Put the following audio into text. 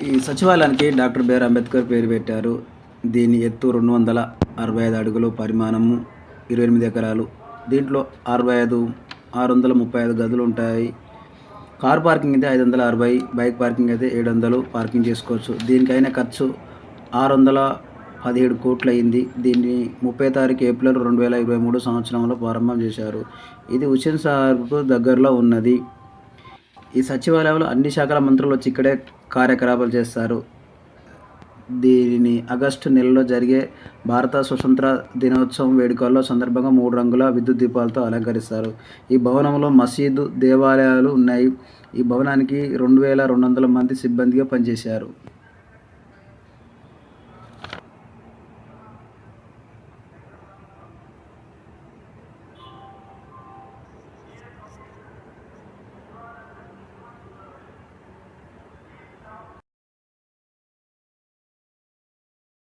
ఈ సచివాలయానికి doctor BR Ambedkar పేరు పెట్టారు. దీని ఎత్తు 265 అడుగులు, పరిమాణము 28 ఎకరాలు. దీంట్లో 635 గదులు ఉంటాయి. కార్ పార్కింగ్ అయితే 560, బైక్ పార్కింగ్ అయితే 700 పార్కింగ్ చేసుకోవచ్చు. దీనికైన ఖర్చు 617 కోట్లు అయింది. దీన్ని 30 తారీఖు ఏప్రిల్ 2023 సంవత్సరంలో ప్రారంభం చేశారు. ఇది హుస్సేన్ సాగర్కు దగ్గరలో ఉన్నది. ఈ సచివాలయంలో అన్ని శాఖల మంత్రులు వచ్చి ఇక్కడే కార్యకలాపాలు చేస్తారు. దీనిని ఆగస్టు నెలలో జరిగే భారత స్వతంత్ర దినోత్సవం వేడుకల్లో సందర్భంగా 3 రంగుల విద్యుత్ దీపాలతో అలంకరిస్తారు. ఈ భవనంలో మసీదు, దేవాలయాలు ఉన్నాయి. ఈ భవనానికి 2200 మంది సిబ్బందిగా పనిచేశారు.